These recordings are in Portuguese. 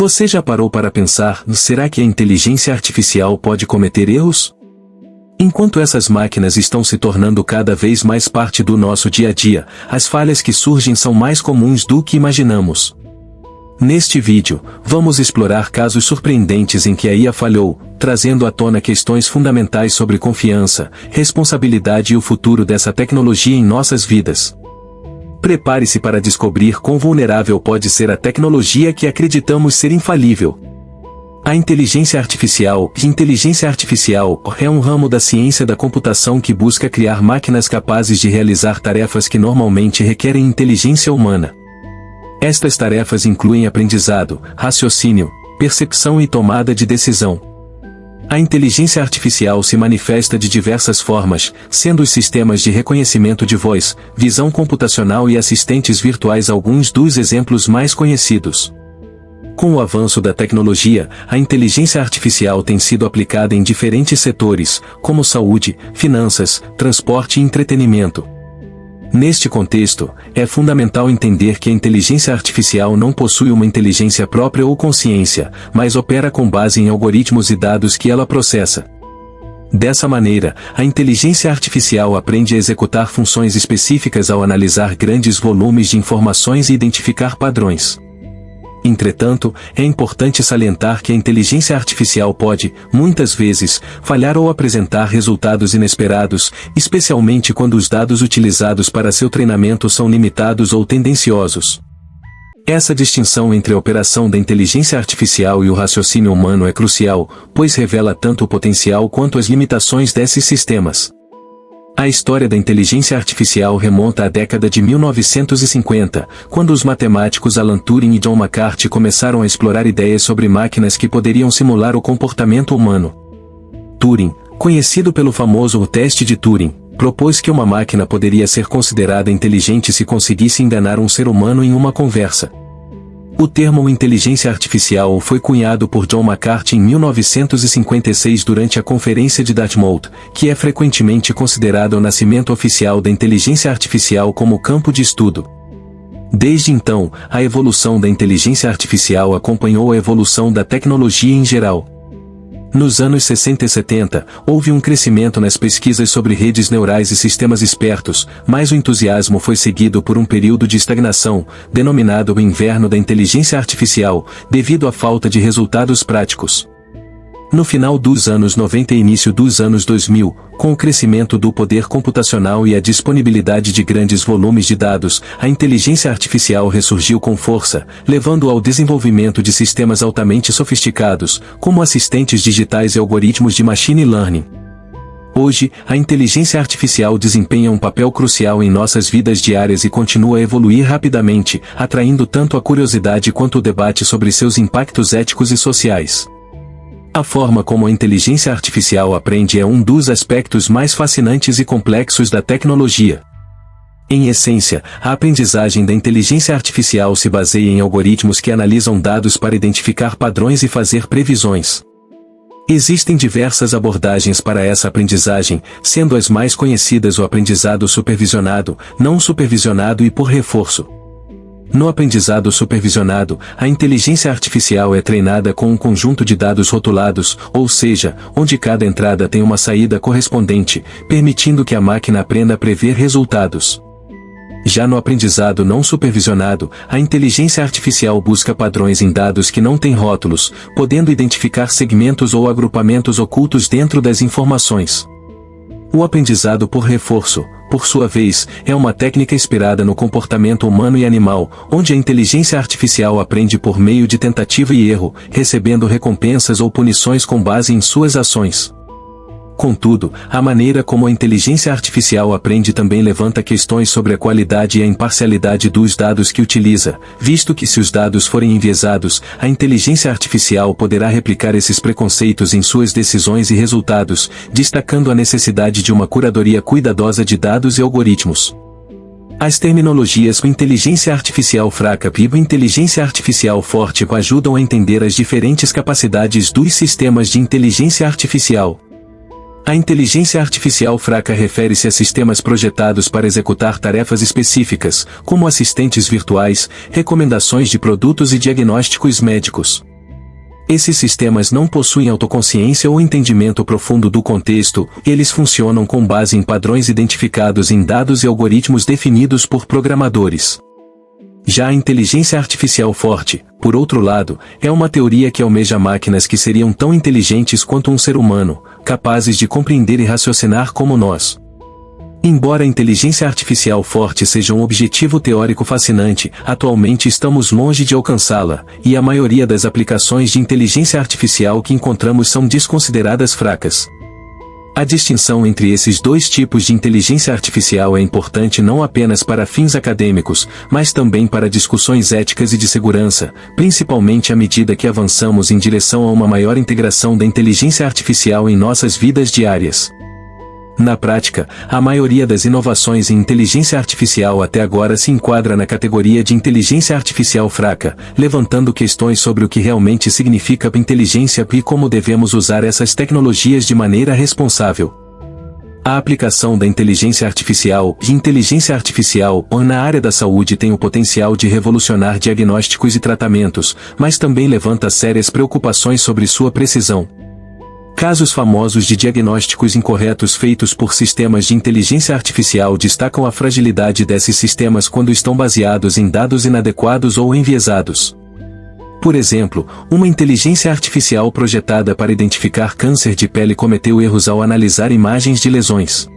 Você já parou para pensar, será que a inteligência artificial pode cometer erros? Enquanto essas máquinas estão se tornando cada vez mais parte do nosso dia a dia, as falhas que surgem são mais comuns do que imaginamos. Neste vídeo, vamos explorar casos surpreendentes em que a IA falhou, trazendo à tona questões fundamentais sobre confiança, responsabilidade e o futuro dessa tecnologia em nossas vidas. Prepare-se para descobrir quão vulnerável pode ser a tecnologia que acreditamos ser infalível. A inteligência artificial é um ramo da ciência da computação que busca criar máquinas capazes de realizar tarefas que normalmente requerem inteligência humana. Estas tarefas incluem aprendizado, raciocínio, percepção e tomada de decisão. A inteligência artificial se manifesta de diversas formas, sendo os sistemas de reconhecimento de voz, visão computacional e assistentes virtuais alguns dos exemplos mais conhecidos. Com o avanço da tecnologia, a inteligência artificial tem sido aplicada em diferentes setores, como saúde, finanças, transporte e entretenimento. Neste contexto, é fundamental entender que a inteligência artificial não possui uma inteligência própria ou consciência, mas opera com base em algoritmos e dados que ela processa. Dessa maneira, a inteligência artificial aprende a executar funções específicas ao analisar grandes volumes de informações e identificar padrões. Entretanto, é importante salientar que a inteligência artificial pode, muitas vezes, falhar ou apresentar resultados inesperados, especialmente quando os dados utilizados para seu treinamento são limitados ou tendenciosos. Essa distinção entre a operação da inteligência artificial e o raciocínio humano é crucial, pois revela tanto o potencial quanto as limitações desses sistemas. A história da inteligência artificial remonta à década de 1950, quando os matemáticos Alan Turing e John McCarthy começaram a explorar ideias sobre máquinas que poderiam simular o comportamento humano. Turing, conhecido pelo famoso teste de Turing, propôs que uma máquina poderia ser considerada inteligente se conseguisse enganar um ser humano em uma conversa. O termo inteligência artificial foi cunhado por John McCarthy em 1956 durante a Conferência de Dartmouth, que é frequentemente considerado o nascimento oficial da inteligência artificial como campo de estudo. Desde então, a evolução da inteligência artificial acompanhou a evolução da tecnologia em geral. Nos anos 60 e 70, houve um crescimento nas pesquisas sobre redes neurais e sistemas espertos, mas o entusiasmo foi seguido por um período de estagnação, denominado o inverno da inteligência artificial, devido à falta de resultados práticos. No final dos anos 90 e início dos anos 2000, com o crescimento do poder computacional e a disponibilidade de grandes volumes de dados, a inteligência artificial ressurgiu com força, levando ao desenvolvimento de sistemas altamente sofisticados, como assistentes digitais e algoritmos de machine learning. Hoje, a inteligência artificial desempenha um papel crucial em nossas vidas diárias e continua a evoluir rapidamente, atraindo tanto a curiosidade quanto o debate sobre seus impactos éticos e sociais. A forma como a inteligência artificial aprende é um dos aspectos mais fascinantes e complexos da tecnologia. Em essência, a aprendizagem da inteligência artificial se baseia em algoritmos que analisam dados para identificar padrões e fazer previsões. Existem diversas abordagens para essa aprendizagem, sendo as mais conhecidas o aprendizado supervisionado, não supervisionado e por reforço. No aprendizado supervisionado, a inteligência artificial é treinada com um conjunto de dados rotulados, ou seja, onde cada entrada tem uma saída correspondente, permitindo que a máquina aprenda a prever resultados. Já no aprendizado não supervisionado, a inteligência artificial busca padrões em dados que não têm rótulos, podendo identificar segmentos ou agrupamentos ocultos dentro das informações. O aprendizado por reforço, por sua vez, é uma técnica inspirada no comportamento humano e animal, onde a inteligência artificial aprende por meio de tentativa e erro, recebendo recompensas ou punições com base em suas ações. Contudo, a maneira como a inteligência artificial aprende também levanta questões sobre a qualidade e a imparcialidade dos dados que utiliza, visto que se os dados forem enviesados, a inteligência artificial poderá replicar esses preconceitos em suas decisões e resultados, destacando a necessidade de uma curadoria cuidadosa de dados e algoritmos. As terminologias inteligência artificial fraca e inteligência artificial forte ajudam a entender as diferentes capacidades dos sistemas de inteligência artificial. A inteligência artificial fraca refere-se a sistemas projetados para executar tarefas específicas, como assistentes virtuais, recomendações de produtos e diagnósticos médicos. Esses sistemas não possuem autoconsciência ou entendimento profundo do contexto, eles funcionam com base em padrões identificados em dados e algoritmos definidos por programadores. Já a inteligência artificial forte, por outro lado, é uma teoria que almeja máquinas que seriam tão inteligentes quanto um ser humano, capazes de compreender e raciocinar como nós. Embora a inteligência artificial forte seja um objetivo teórico fascinante, atualmente estamos longe de alcançá-la, e a maioria das aplicações de inteligência artificial que encontramos são desconsideradas fracas. A distinção entre esses dois tipos de inteligência artificial é importante não apenas para fins acadêmicos, mas também para discussões éticas e de segurança, principalmente à medida que avançamos em direção a uma maior integração da inteligência artificial em nossas vidas diárias. Na prática, a maioria das inovações em inteligência artificial até agora se enquadra na categoria de inteligência artificial fraca, levantando questões sobre o que realmente significa inteligência e como devemos usar essas tecnologias de maneira responsável. A aplicação da inteligência artificial na área da saúde tem o potencial de revolucionar diagnósticos e tratamentos, mas também levanta sérias preocupações sobre sua precisão. Casos famosos de diagnósticos incorretos feitos por sistemas de inteligência artificial destacam a fragilidade desses sistemas quando estão baseados em dados inadequados ou enviesados. Por exemplo, uma inteligência artificial projetada para identificar câncer de pele cometeu erros ao analisar imagens de lesões.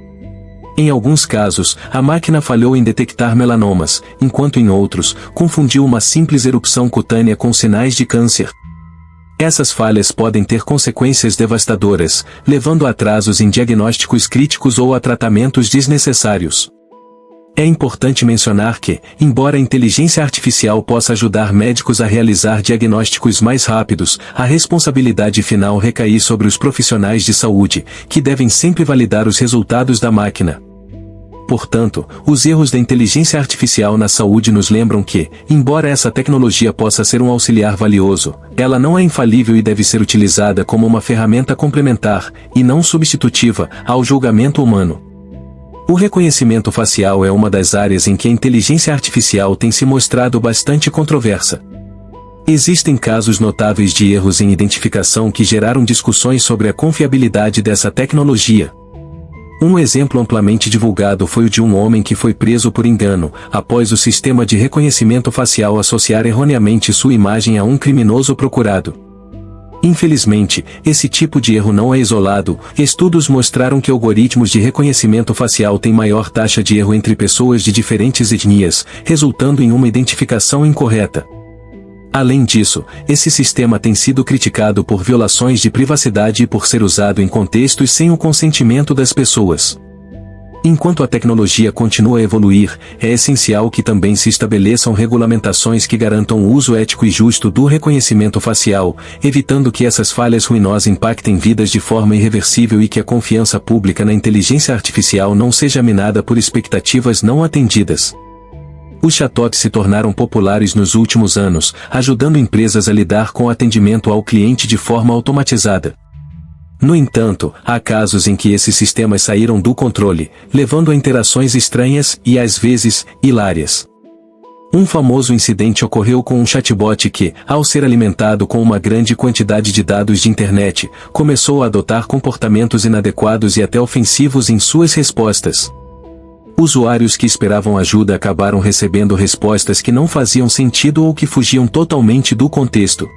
Em alguns casos, a máquina falhou em detectar melanomas, enquanto em outros, confundiu uma simples erupção cutânea com sinais de câncer. Essas falhas podem ter consequências devastadoras, levando a atrasos em diagnósticos críticos ou a tratamentos desnecessários. É importante mencionar que, embora a inteligência artificial possa ajudar médicos a realizar diagnósticos mais rápidos, a responsabilidade final recai sobre os profissionais de saúde, que devem sempre validar os resultados da máquina. Portanto, os erros da inteligência artificial na saúde nos lembram que, embora essa tecnologia possa ser um auxiliar valioso, ela não é infalível e deve ser utilizada como uma ferramenta complementar, e não substitutiva, ao julgamento humano. O reconhecimento facial é uma das áreas em que a inteligência artificial tem se mostrado bastante controversa. Existem casos notáveis de erros em identificação que geraram discussões sobre a confiabilidade dessa tecnologia. Um exemplo amplamente divulgado foi o de um homem que foi preso por engano, após o sistema de reconhecimento facial associar erroneamente sua imagem a um criminoso procurado. Infelizmente, esse tipo de erro não é isolado. Estudos mostraram que algoritmos de reconhecimento facial têm maior taxa de erro entre pessoas de diferentes etnias, resultando em uma identificação incorreta. Além disso, esse sistema tem sido criticado por violações de privacidade e por ser usado em contextos sem o consentimento das pessoas. Enquanto a tecnologia continua a evoluir, é essencial que também se estabeleçam regulamentações que garantam o uso ético e justo do reconhecimento facial, evitando que essas falhas ruinosas impactem vidas de forma irreversível e que a confiança pública na inteligência artificial não seja minada por expectativas não atendidas. Os chatbots se tornaram populares nos últimos anos, ajudando empresas a lidar com o atendimento ao cliente de forma automatizada. No entanto, há casos em que esses sistemas saíram do controle, levando a interações estranhas e, às vezes, hilárias. Um famoso incidente ocorreu com um chatbot que, ao ser alimentado com uma grande quantidade de dados de internet, começou a adotar comportamentos inadequados e até ofensivos em suas respostas. Usuários que esperavam ajuda acabaram recebendo respostas que não faziam sentido ou que fugiam totalmente do contexto.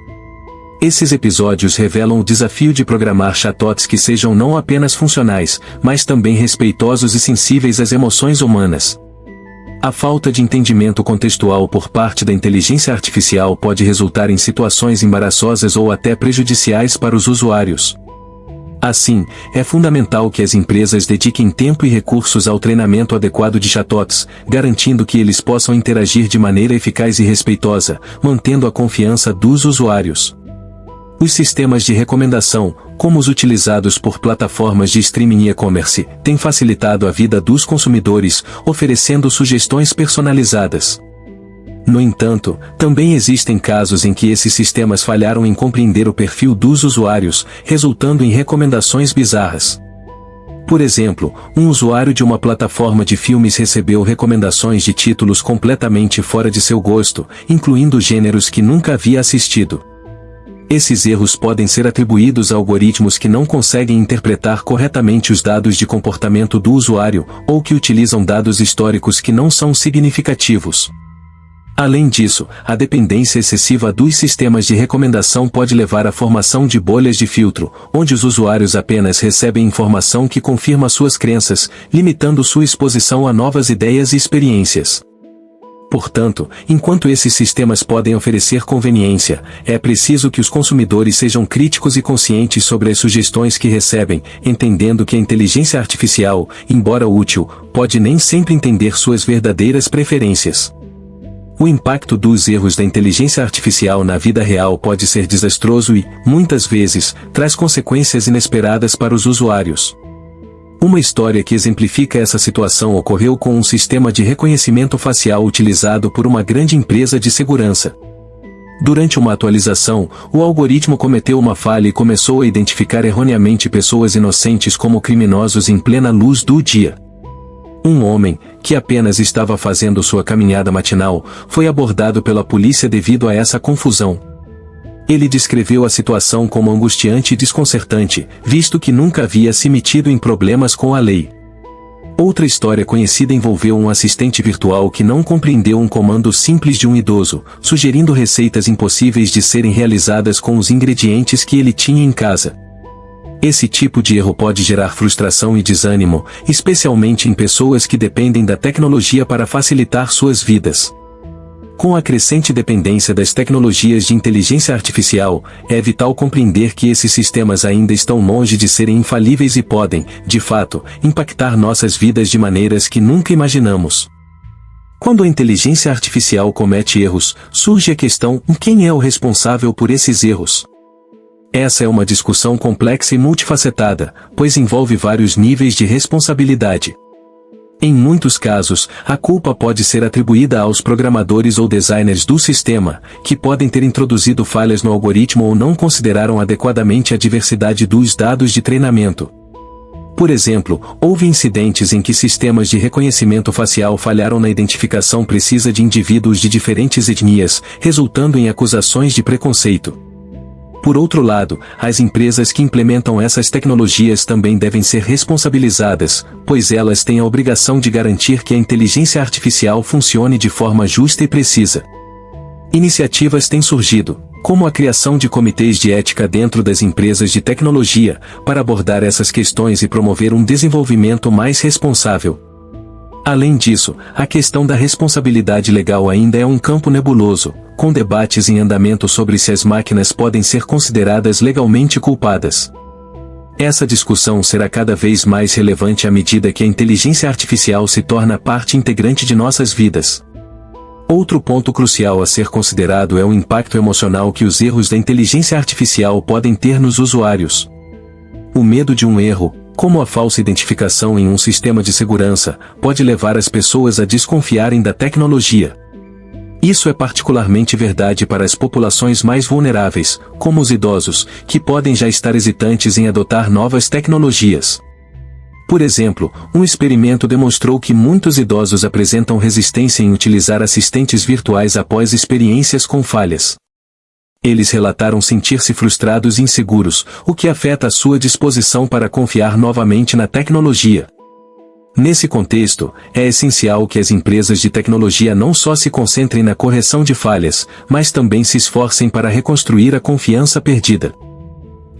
Esses episódios revelam o desafio de programar chatbots que sejam não apenas funcionais, mas também respeitosos e sensíveis às emoções humanas. A falta de entendimento contextual por parte da inteligência artificial pode resultar em situações embaraçosas ou até prejudiciais para os usuários. Assim, é fundamental que as empresas dediquem tempo e recursos ao treinamento adequado de chatbots, garantindo que eles possam interagir de maneira eficaz e respeitosa, mantendo a confiança dos usuários. Os sistemas de recomendação, como os utilizados por plataformas de streaming e e-commerce, têm facilitado a vida dos consumidores, oferecendo sugestões personalizadas. No entanto, também existem casos em que esses sistemas falharam em compreender o perfil dos usuários, resultando em recomendações bizarras. Por exemplo, um usuário de uma plataforma de filmes recebeu recomendações de títulos completamente fora de seu gosto, incluindo gêneros que nunca havia assistido. Esses erros podem ser atribuídos a algoritmos que não conseguem interpretar corretamente os dados de comportamento do usuário, ou que utilizam dados históricos que não são significativos. Além disso, a dependência excessiva dos sistemas de recomendação pode levar à formação de bolhas de filtro, onde os usuários apenas recebem informação que confirma suas crenças, limitando sua exposição a novas ideias e experiências. Portanto, enquanto esses sistemas podem oferecer conveniência, é preciso que os consumidores sejam críticos e conscientes sobre as sugestões que recebem, entendendo que a inteligência artificial, embora útil, pode nem sempre entender suas verdadeiras preferências. O impacto dos erros da inteligência artificial na vida real pode ser desastroso e, muitas vezes, traz consequências inesperadas para os usuários. Uma história que exemplifica essa situação ocorreu com um sistema de reconhecimento facial utilizado por uma grande empresa de segurança. Durante uma atualização, o algoritmo cometeu uma falha e começou a identificar erroneamente pessoas inocentes como criminosos em plena luz do dia. Um homem, que apenas estava fazendo sua caminhada matinal, foi abordado pela polícia devido a essa confusão. Ele descreveu a situação como angustiante e desconcertante, visto que nunca havia se metido em problemas com a lei. Outra história conhecida envolveu um assistente virtual que não compreendeu um comando simples de um idoso, sugerindo receitas impossíveis de serem realizadas com os ingredientes que ele tinha em casa. Esse tipo de erro pode gerar frustração e desânimo, especialmente em pessoas que dependem da tecnologia para facilitar suas vidas. Com a crescente dependência das tecnologias de inteligência artificial, é vital compreender que esses sistemas ainda estão longe de serem infalíveis e podem, de fato, impactar nossas vidas de maneiras que nunca imaginamos. Quando a inteligência artificial comete erros, surge a questão: quem é o responsável por esses erros? Essa é uma discussão complexa e multifacetada, pois envolve vários níveis de responsabilidade. Em muitos casos, a culpa pode ser atribuída aos programadores ou designers do sistema, que podem ter introduzido falhas no algoritmo ou não consideraram adequadamente a diversidade dos dados de treinamento. Por exemplo, houve incidentes em que sistemas de reconhecimento facial falharam na identificação precisa de indivíduos de diferentes etnias, resultando em acusações de preconceito. Por outro lado, as empresas que implementam essas tecnologias também devem ser responsabilizadas, pois elas têm a obrigação de garantir que a inteligência artificial funcione de forma justa e precisa. Iniciativas têm surgido, como a criação de comitês de ética dentro das empresas de tecnologia, para abordar essas questões e promover um desenvolvimento mais responsável. Além disso, a questão da responsabilidade legal ainda é um campo nebuloso, com debates em andamento sobre se as máquinas podem ser consideradas legalmente culpadas. Essa discussão será cada vez mais relevante à medida que a inteligência artificial se torna parte integrante de nossas vidas. Outro ponto crucial a ser considerado é o impacto emocional que os erros da inteligência artificial podem ter nos usuários. O medo de um erro, como a falsa identificação em um sistema de segurança, pode levar as pessoas a desconfiarem da tecnologia. Isso é particularmente verdade para as populações mais vulneráveis, como os idosos, que podem já estar hesitantes em adotar novas tecnologias. Por exemplo, um experimento demonstrou que muitos idosos apresentam resistência em utilizar assistentes virtuais após experiências com falhas. Eles relataram sentir-se frustrados e inseguros, o que afeta a sua disposição para confiar novamente na tecnologia. Nesse contexto, é essencial que as empresas de tecnologia não só se concentrem na correção de falhas, mas também se esforcem para reconstruir a confiança perdida.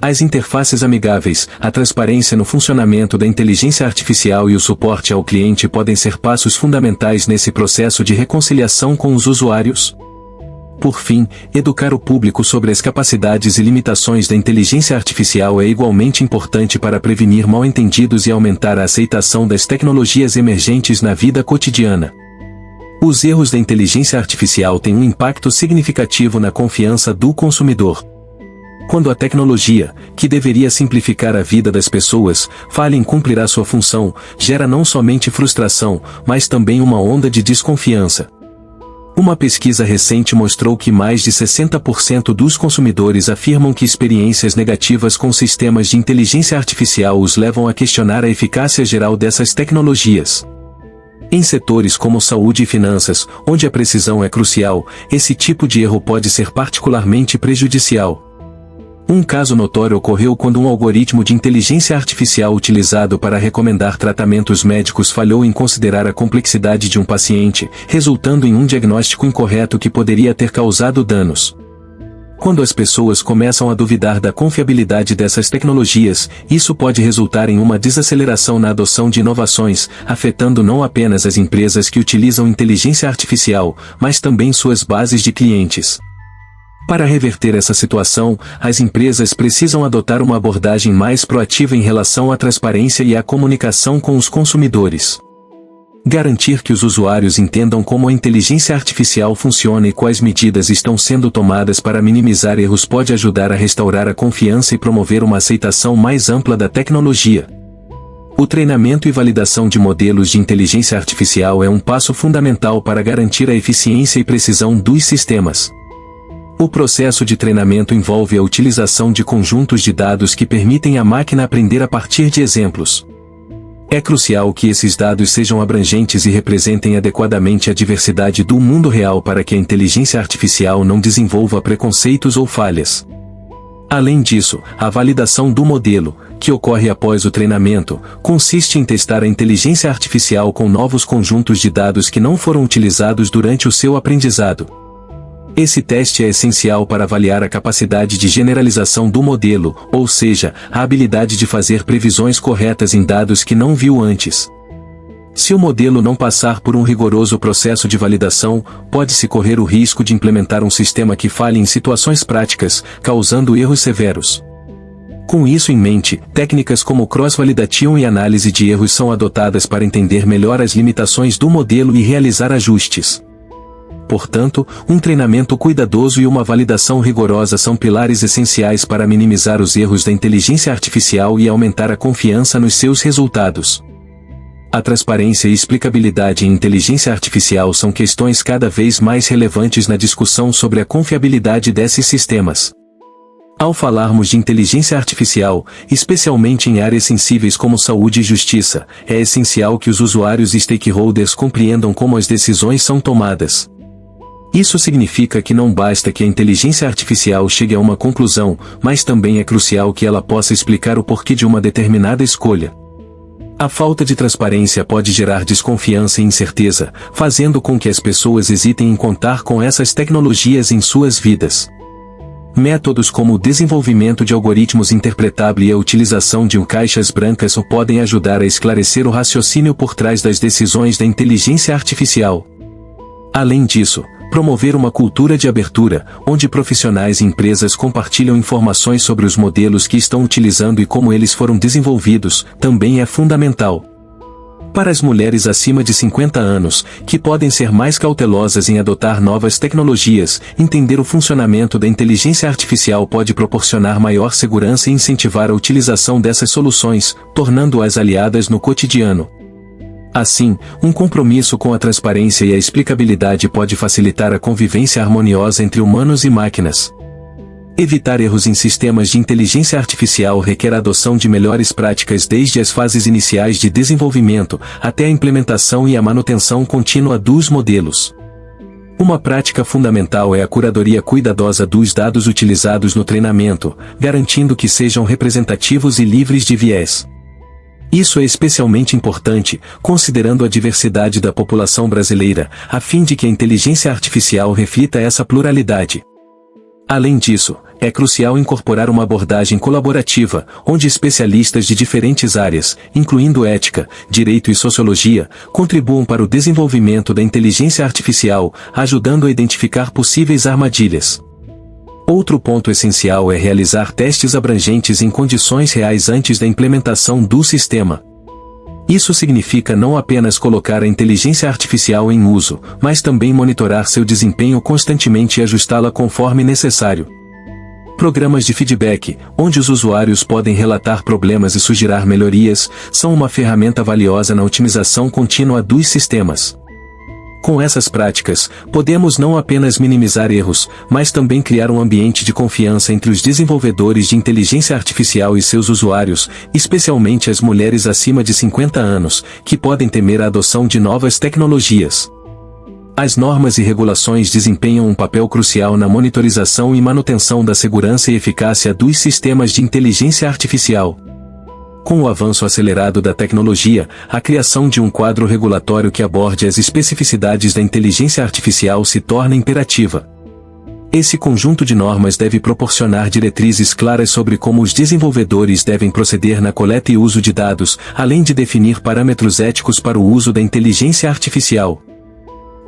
As interfaces amigáveis, a transparência no funcionamento da inteligência artificial e o suporte ao cliente podem ser passos fundamentais nesse processo de reconciliação com os usuários. Por fim, educar o público sobre as capacidades e limitações da inteligência artificial é igualmente importante para prevenir mal-entendidos e aumentar a aceitação das tecnologias emergentes na vida cotidiana. Os erros da inteligência artificial têm um impacto significativo na confiança do consumidor. Quando a tecnologia, que deveria simplificar a vida das pessoas, falha em cumprir a sua função, gera não somente frustração, mas também uma onda de desconfiança. Uma pesquisa recente mostrou que mais de 60% dos consumidores afirmam que experiências negativas com sistemas de inteligência artificial os levam a questionar a eficácia geral dessas tecnologias. Em setores como saúde e finanças, onde a precisão é crucial, esse tipo de erro pode ser particularmente prejudicial. Um caso notório ocorreu quando um algoritmo de inteligência artificial utilizado para recomendar tratamentos médicos falhou em considerar a complexidade de um paciente, resultando em um diagnóstico incorreto que poderia ter causado danos. Quando as pessoas começam a duvidar da confiabilidade dessas tecnologias, isso pode resultar em uma desaceleração na adoção de inovações, afetando não apenas as empresas que utilizam inteligência artificial, mas também suas bases de clientes. Para reverter essa situação, as empresas precisam adotar uma abordagem mais proativa em relação à transparência e à comunicação com os consumidores. Garantir que os usuários entendam como a inteligência artificial funciona e quais medidas estão sendo tomadas para minimizar erros pode ajudar a restaurar a confiança e promover uma aceitação mais ampla da tecnologia. O treinamento e validação de modelos de inteligência artificial é um passo fundamental para garantir a eficiência e precisão dos sistemas. O processo de treinamento envolve a utilização de conjuntos de dados que permitem à máquina aprender a partir de exemplos. É crucial que esses dados sejam abrangentes e representem adequadamente a diversidade do mundo real para que a inteligência artificial não desenvolva preconceitos ou falhas. Além disso, a validação do modelo, que ocorre após o treinamento, consiste em testar a inteligência artificial com novos conjuntos de dados que não foram utilizados durante o seu aprendizado. Esse teste é essencial para avaliar a capacidade de generalização do modelo, ou seja, a habilidade de fazer previsões corretas em dados que não viu antes. Se o modelo não passar por um rigoroso processo de validação, pode-se correr o risco de implementar um sistema que falhe em situações práticas, causando erros severos. Com isso em mente, técnicas como cross-validation e análise de erros são adotadas para entender melhor as limitações do modelo e realizar ajustes. Portanto, um treinamento cuidadoso e uma validação rigorosa são pilares essenciais para minimizar os erros da inteligência artificial e aumentar a confiança nos seus resultados. A transparência e explicabilidade em inteligência artificial são questões cada vez mais relevantes na discussão sobre a confiabilidade desses sistemas. Ao falarmos de inteligência artificial, especialmente em áreas sensíveis como saúde e justiça, é essencial que os usuários e stakeholders compreendam como as decisões são tomadas. Isso significa que não basta que a inteligência artificial chegue a uma conclusão, mas também é crucial que ela possa explicar o porquê de uma determinada escolha. A falta de transparência pode gerar desconfiança e incerteza, fazendo com que as pessoas hesitem em contar com essas tecnologias em suas vidas. Métodos como o desenvolvimento de algoritmos interpretáveis e a utilização de caixas brancas podem ajudar a esclarecer o raciocínio por trás das decisões da inteligência artificial. Além disso, promover uma cultura de abertura, onde profissionais e empresas compartilham informações sobre os modelos que estão utilizando e como eles foram desenvolvidos, também é fundamental. Para as mulheres acima de 50 anos, que podem ser mais cautelosas em adotar novas tecnologias, entender o funcionamento da inteligência artificial pode proporcionar maior segurança e incentivar a utilização dessas soluções, tornando-as aliadas no cotidiano. Assim, um compromisso com a transparência e a explicabilidade pode facilitar a convivência harmoniosa entre humanos e máquinas. Evitar erros em sistemas de inteligência artificial requer a adoção de melhores práticas desde as fases iniciais de desenvolvimento, até a implementação e a manutenção contínua dos modelos. Uma prática fundamental é a curadoria cuidadosa dos dados utilizados no treinamento, garantindo que sejam representativos e livres de viés. Isso é especialmente importante, considerando a diversidade da população brasileira, a fim de que a inteligência artificial reflita essa pluralidade. Além disso, é crucial incorporar uma abordagem colaborativa, onde especialistas de diferentes áreas, incluindo ética, direito e sociologia, contribuam para o desenvolvimento da inteligência artificial, ajudando a identificar possíveis armadilhas. Outro ponto essencial é realizar testes abrangentes em condições reais antes da implementação do sistema. Isso significa não apenas colocar a inteligência artificial em uso, mas também monitorar seu desempenho constantemente e ajustá-la conforme necessário. Programas de feedback, onde os usuários podem relatar problemas e sugerir melhorias, são uma ferramenta valiosa na otimização contínua dos sistemas. Com essas práticas, podemos não apenas minimizar erros, mas também criar um ambiente de confiança entre os desenvolvedores de inteligência artificial e seus usuários, especialmente as mulheres acima de 50 anos, que podem temer a adoção de novas tecnologias. As normas e regulações desempenham um papel crucial na monitorização e manutenção da segurança e eficácia dos sistemas de inteligência artificial. Com o avanço acelerado da tecnologia, a criação de um quadro regulatório que aborde as especificidades da inteligência artificial se torna imperativa. Esse conjunto de normas deve proporcionar diretrizes claras sobre como os desenvolvedores devem proceder na coleta e uso de dados, além de definir parâmetros éticos para o uso da inteligência artificial.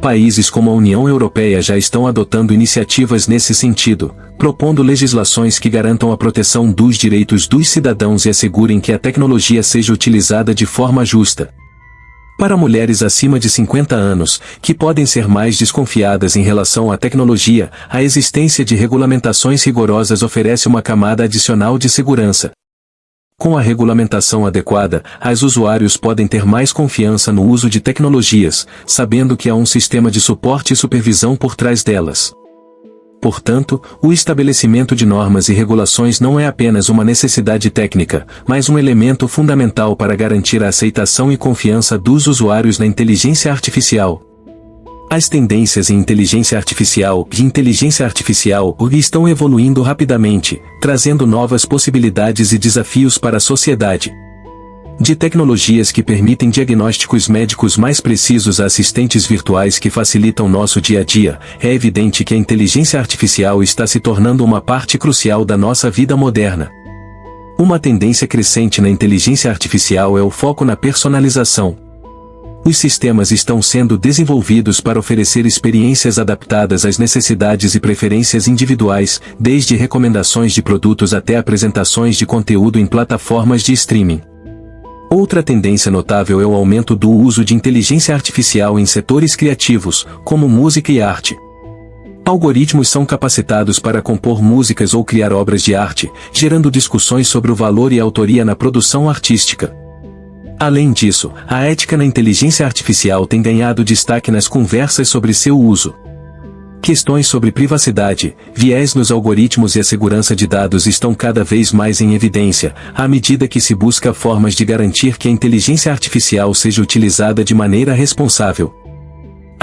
Países como a União Europeia já estão adotando iniciativas nesse sentido, propondo legislações que garantam a proteção dos direitos dos cidadãos e assegurem que a tecnologia seja utilizada de forma justa. Para mulheres acima de 50 anos, que podem ser mais desconfiadas em relação à tecnologia, a existência de regulamentações rigorosas oferece uma camada adicional de segurança. Com a regulamentação adequada, os usuários podem ter mais confiança no uso de tecnologias, sabendo que há um sistema de suporte e supervisão por trás delas. Portanto, o estabelecimento de normas e regulações não é apenas uma necessidade técnica, mas um elemento fundamental para garantir a aceitação e confiança dos usuários na inteligência artificial. As tendências em inteligência artificial e inteligência artificial estão evoluindo rapidamente, trazendo novas possibilidades e desafios para a sociedade. De tecnologias que permitem diagnósticos médicos mais precisos a assistentes virtuais que facilitam nosso dia a dia, é evidente que a inteligência artificial está se tornando uma parte crucial da nossa vida moderna. Uma tendência crescente na inteligência artificial é o foco na personalização. Os sistemas estão sendo desenvolvidos para oferecer experiências adaptadas às necessidades e preferências individuais, desde recomendações de produtos até apresentações de conteúdo em plataformas de streaming. Outra tendência notável é o aumento do uso de inteligência artificial em setores criativos, como música e arte. Algoritmos são capacitados para compor músicas ou criar obras de arte, gerando discussões sobre o valor e a autoria na produção artística. Além disso, a ética na inteligência artificial tem ganhado destaque nas conversas sobre seu uso. Questões sobre privacidade, viés nos algoritmos e a segurança de dados estão cada vez mais em evidência, à medida que se busca formas de garantir que a inteligência artificial seja utilizada de maneira responsável.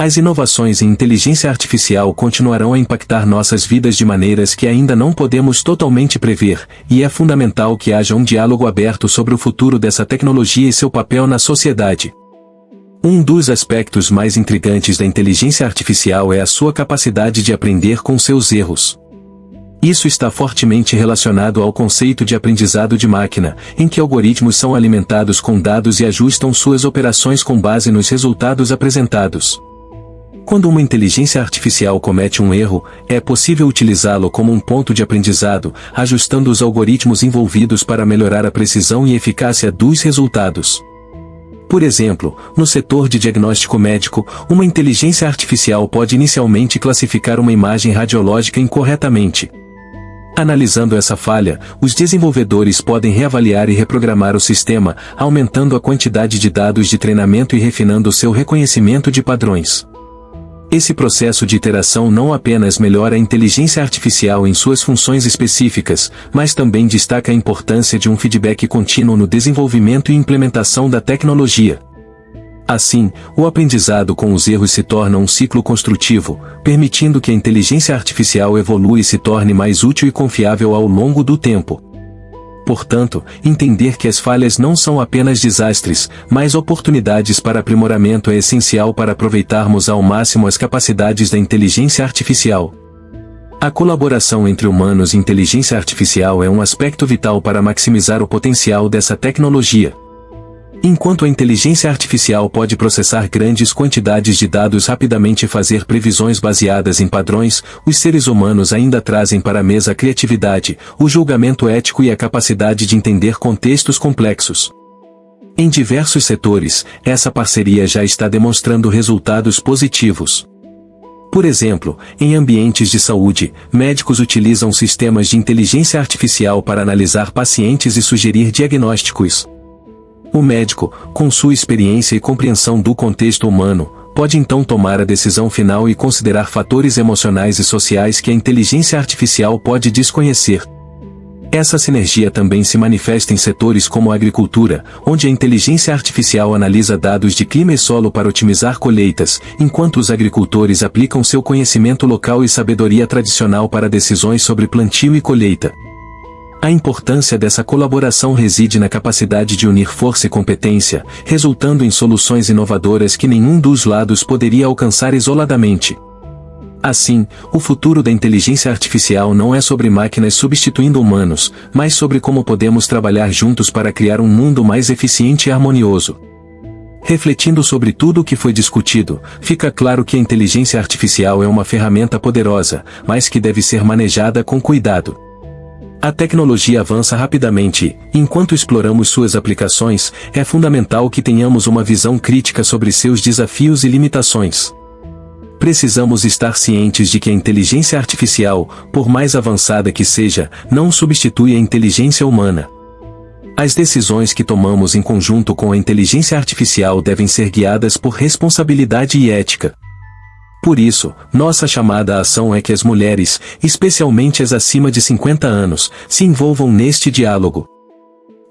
As inovações em inteligência artificial continuarão a impactar nossas vidas de maneiras que ainda não podemos totalmente prever, e é fundamental que haja um diálogo aberto sobre o futuro dessa tecnologia e seu papel na sociedade. Um dos aspectos mais intrigantes da inteligência artificial é a sua capacidade de aprender com seus erros. Isso está fortemente relacionado ao conceito de aprendizado de máquina, em que algoritmos são alimentados com dados e ajustam suas operações com base nos resultados apresentados. Quando uma inteligência artificial comete um erro, é possível utilizá-lo como um ponto de aprendizado, ajustando os algoritmos envolvidos para melhorar a precisão e eficácia dos resultados. Por exemplo, no setor de diagnóstico médico, uma inteligência artificial pode inicialmente classificar uma imagem radiológica incorretamente. Analisando essa falha, os desenvolvedores podem reavaliar e reprogramar o sistema, aumentando a quantidade de dados de treinamento e refinando seu reconhecimento de padrões. Esse processo de iteração não apenas melhora a inteligência artificial em suas funções específicas, mas também destaca a importância de um feedback contínuo no desenvolvimento e implementação da tecnologia. Assim, o aprendizado com os erros se torna um ciclo construtivo, permitindo que a inteligência artificial evolua e se torne mais útil e confiável ao longo do tempo. Portanto, entender que as falhas não são apenas desastres, mas oportunidades para aprimoramento é essencial para aproveitarmos ao máximo as capacidades da inteligência artificial. A colaboração entre humanos e inteligência artificial é um aspecto vital para maximizar o potencial dessa tecnologia. Enquanto a inteligência artificial pode processar grandes quantidades de dados rapidamente e fazer previsões baseadas em padrões, os seres humanos ainda trazem para a mesa a criatividade, o julgamento ético e a capacidade de entender contextos complexos. Em diversos setores, essa parceria já está demonstrando resultados positivos. Por exemplo, em ambientes de saúde, médicos utilizam sistemas de inteligência artificial para analisar pacientes e sugerir diagnósticos. O médico, com sua experiência e compreensão do contexto humano, pode então tomar a decisão final e considerar fatores emocionais e sociais que a inteligência artificial pode desconhecer. Essa sinergia também se manifesta em setores como a agricultura, onde a inteligência artificial analisa dados de clima e solo para otimizar colheitas, enquanto os agricultores aplicam seu conhecimento local e sabedoria tradicional para decisões sobre plantio e colheita. A importância dessa colaboração reside na capacidade de unir força e competência, resultando em soluções inovadoras que nenhum dos lados poderia alcançar isoladamente. Assim, o futuro da inteligência artificial não é sobre máquinas substituindo humanos, mas sobre como podemos trabalhar juntos para criar um mundo mais eficiente e harmonioso. Refletindo sobre tudo o que foi discutido, fica claro que a inteligência artificial é uma ferramenta poderosa, mas que deve ser manejada com cuidado. A tecnologia avança rapidamente e, enquanto exploramos suas aplicações, é fundamental que tenhamos uma visão crítica sobre seus desafios e limitações. Precisamos estar cientes de que a inteligência artificial, por mais avançada que seja, não substitui a inteligência humana. As decisões que tomamos em conjunto com a inteligência artificial devem ser guiadas por responsabilidade e ética. Por isso, nossa chamada à ação é que as mulheres, especialmente as acima de 50 anos, se envolvam neste diálogo.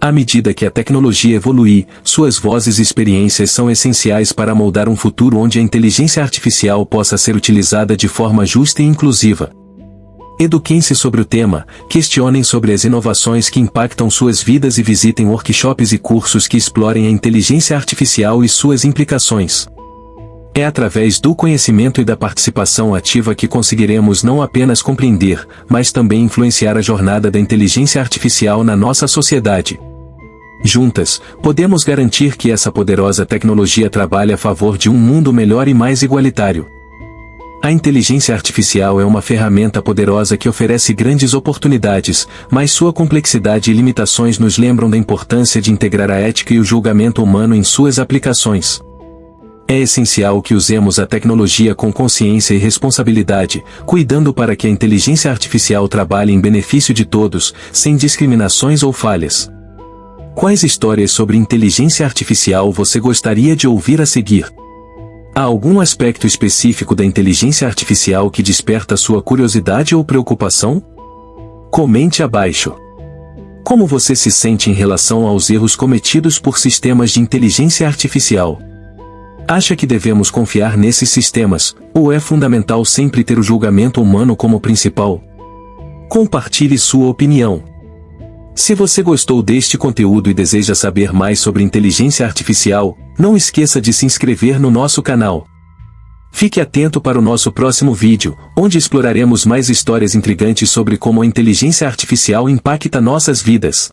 À medida que a tecnologia evolui, suas vozes e experiências são essenciais para moldar um futuro onde a inteligência artificial possa ser utilizada de forma justa e inclusiva. Eduquem-se sobre o tema, questionem sobre as inovações que impactam suas vidas e visitem workshops e cursos que explorem a inteligência artificial e suas implicações. É através do conhecimento e da participação ativa que conseguiremos não apenas compreender, mas também influenciar a jornada da inteligência artificial na nossa sociedade. Juntas, podemos garantir que essa poderosa tecnologia trabalhe a favor de um mundo melhor e mais igualitário. A inteligência artificial é uma ferramenta poderosa que oferece grandes oportunidades, mas sua complexidade e limitações nos lembram da importância de integrar a ética e o julgamento humano em suas aplicações. É essencial que usemos a tecnologia com consciência e responsabilidade, cuidando para que a inteligência artificial trabalhe em benefício de todos, sem discriminações ou falhas. Quais histórias sobre inteligência artificial você gostaria de ouvir a seguir? Há algum aspecto específico da inteligência artificial que desperta sua curiosidade ou preocupação? Comente abaixo. Como você se sente em relação aos erros cometidos por sistemas de inteligência artificial? Acha que devemos confiar nesses sistemas, ou é fundamental sempre ter o julgamento humano como principal? Compartilhe sua opinião. Se você gostou deste conteúdo e deseja saber mais sobre inteligência artificial, não esqueça de se inscrever no nosso canal. Fique atento para o nosso próximo vídeo, onde exploraremos mais histórias intrigantes sobre como a inteligência artificial impacta nossas vidas.